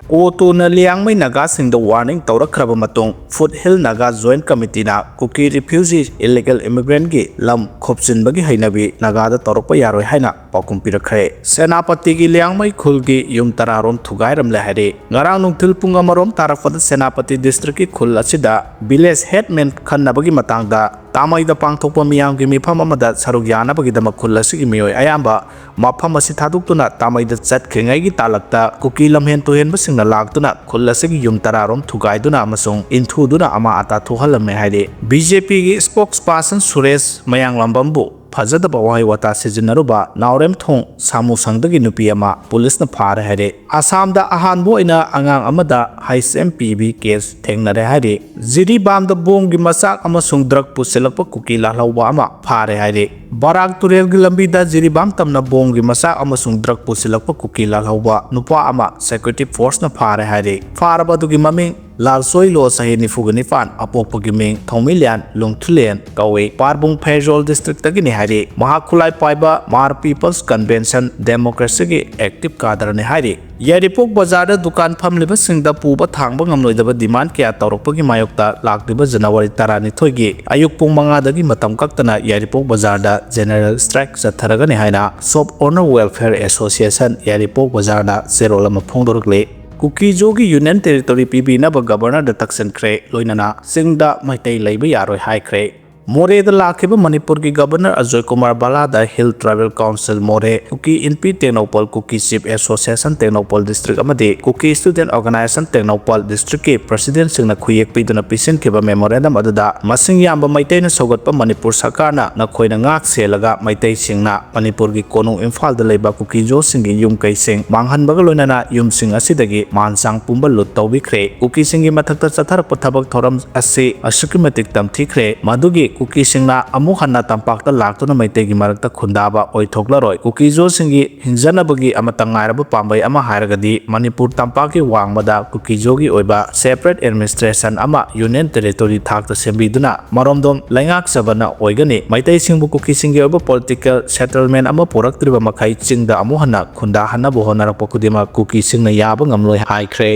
Cotu na liangmay Naga sing the warning tawrakraba matung Foothill Naga Joint Committee na Kuki refugee illegal immigrant gi lam khopsin bagi hainabi Naga da tawrakpa yaroi haina paokhum pirakre Senapati gi liangmay khul gi yum tararom thugairame hari ngarang nungthil pung amarom tarakpada Senapati district ki khul asida village headman khannabagi matangda tamai da pangthokpa miyam gi mifam amada saruk yanabagi dama khul asigi mioi ayamba mafam asi thaduktuna tamai da chatkhingai gi talakta Kuki lamhen tuhen basing na lagtuna khul asigi yum tararom thugaiduna amasung inthuduna ama ata thohalame haide BJP gi spokesperson Suresh Mayanglambambu Fajadaba wahai wata sijinaruba naurem thong samu sangdagi nupi ama police na phare haide Assamda ahanbo ina angang amada HMPB case thengnare haide Jiribam da bom gi masak amasung drug pusilakpa Kuki lahlauba ama phare haide Barak turel gi lambi da Jiribam tamna bom gi masak amasung drug pusilakpa Kuki lahlauba nupa ama security force na phare haide faraba dugi maming Lalsoi lo sahi nifuganifan apokpagi ming Thomilian Lungthulen kawe Parbung Phare district tagi ni hari Mahakulai paiba Mar People's Convention Democracy gi active kadar ni hari Yaripok bazar da dukan phamliba singda puba thangba ngamloidaba demand kya tawrokpagi mayokta lakdiba January 12 gi ayuk pung 5 dagi matam kaktana Yaripok bazar da general strike chatharaga ni haina Shop Owner Welfare Association Yaripok bazar da zero lama phongdorokle Kuki jogi union territory PB na ba governor da taksan kre loinana singda maitai leiba yaroi hai kre More da lakhiba Manipur ki governor Ajoy Kumar Bala da Hill Tribal Council More Kuki NP Tenopal Kuki Chief Association Tenopal District amadi Kuki Student Organization Tenopal District ki president singna khuyek piduna pisin kiba memorandum adada masing yamba maitai na sogatpa Manipur sarkar na khoina ngak selaga maitai singna Manipur ki konung Imphal da leiba Kuki jo singi yum kai sing manghan baga loinana yum sing asidagi mansang pumba lut tawbikre Kuki singi mathakta chatharakpa thabak thoram asi asukimatik tamthikre madugi Kuki singna amuk hanna tampakta laktuna maitegi marakta khundaba oithoklaroi Kuki jo singi hinjanabagi amata ngairaba pambai ama hairagadi Manipur tampaki wangmada Kuki jogi oiba separate administration ama union territory thakta sembiduna maromdom laingak sabana oigani maitai singbu Kuki singi oiba political settlement ama poraktriba makhai chingda amu hanna khunda hanna bohonara pokudima Kuki singna yaba ngamloi haikre